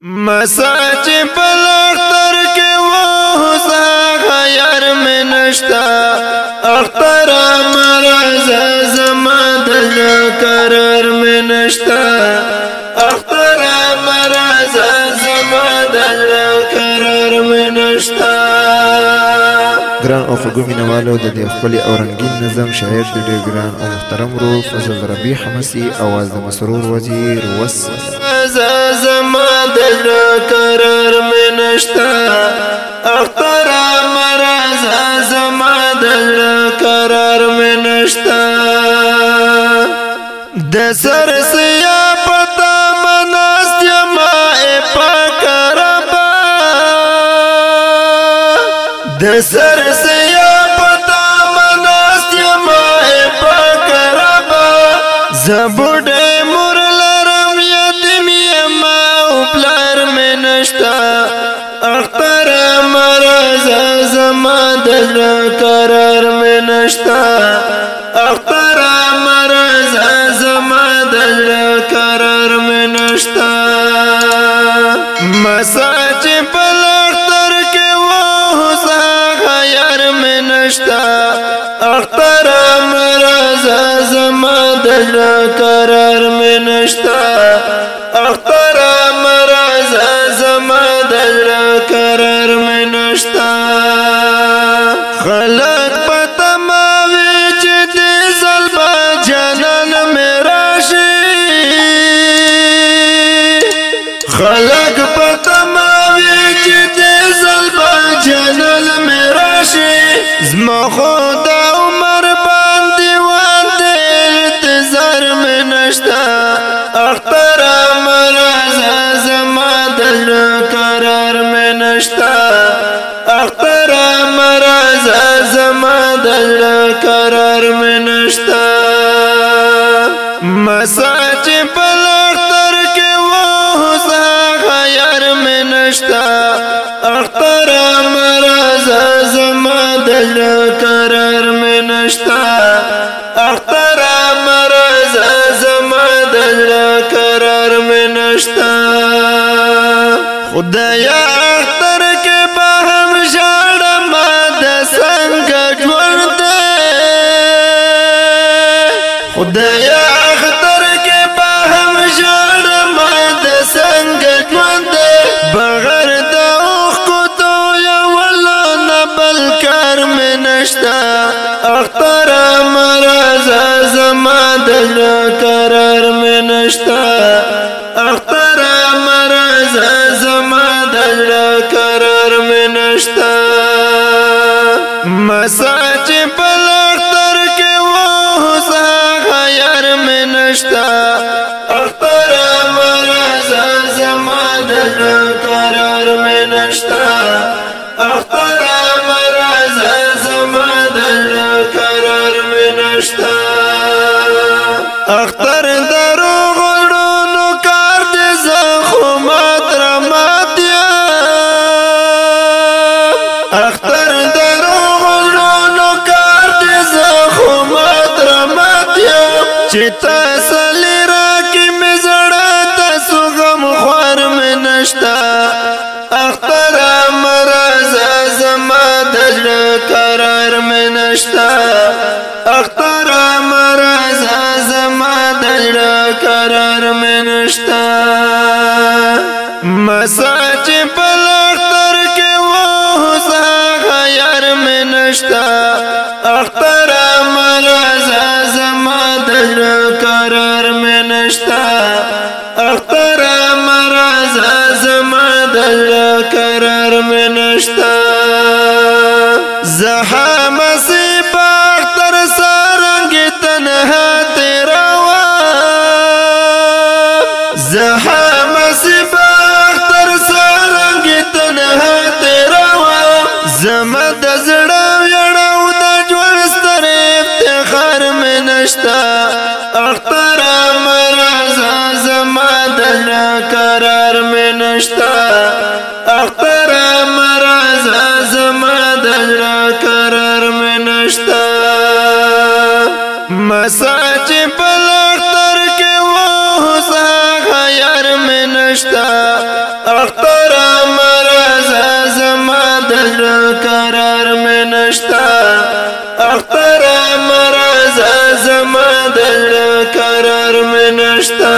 مساج بلختر کے وہ غیر میں نشتا اختر مرض زمان دل قرار میں نشتا اختر مرض زمان دل قرار میں نشتا گران او فگو مینوالو د دې خپل او رنگین نظم شاعر د ډېر ګران او محترم رو فضل ربیع حمسی اواز د مسرور وزیر زما دل قرار میں نشتا اختر مرض زما دل قرار میں نشتا د سر سیا پتا مناست یما پاک ربا د سر سیا پتا مناست یما پاک ربا زبوڑ مر لرم یتیم یما اوپلار میں نشتا اختر مرض زما دل قرار میں نشتا اختر مرض زما دل قرار میں نشتا مساج بلختر کے وہ غیر میں نشتا اختر مرض زما دل قرار میں نشتا اختر مرض زما دل قرار میں نشتا خلق پتا ماوی چی دی ظلبا جانان میں راشی خلق پتا ماوی چی دی ظلبا جانان میں راشی زما خدا عمر باندی واندی انتظار میں نشتا اختر مرض زما دل قرار میں نشتا اختر مرض زما دل قرار میں نشتا مساج بلختر کے وہ غیر میں نشتا اختر مرض زما دل قرار میں نشتا اختر مرض زما دل قرار میں نشتا خدایا اختر کے باہم جاڑا ماد سنگ جوڑ دے خدایا اختر کے باہم جاڑا ماد سنگ جوڑ دے بغیر دا اوخ کو تو یا واللہ نبل کار میں نشتا اختر مرض زما دل قرار میں نشتا اختر مرض زما دل قرار میں نشتا مساج بلختر کے وہ غیر میں نشتا اختر مرض زما دل قرار میں نشتا اختر مرض زما دل قرار میں نشتا اختر دروغ لونو کار دے زخمات رماتیا اختر دروغ لونو کار دے زخمات رماتیا چتا سلی راکی مزڑا تسو غم خوار میں نشتا اختر مرض زما دل قرار میں نشتا اختر مرض زما دل قرار میں نشتا مساج بلختر کے وہ غیر میں نشتا اختر مرض زما دل قرار میں نشتا اختر مرض زما دل قرار میں نشتا زہا مصیب اختر سارنگ تنہا تیرا زہا مصیب اختر سارنگ تنہا تیرا زما دزڑا یڑاو دا جوڑستر افتخار میں نشتا اختر مرض زما دل قرار میں نشتا اختر مرض زما دل قرار میں نشتا مساج بلختر کے وہ غیر میں نشتا اختر مرز زما دل قرار میں نشتا اختر مرز زما دل قرار میں نشتا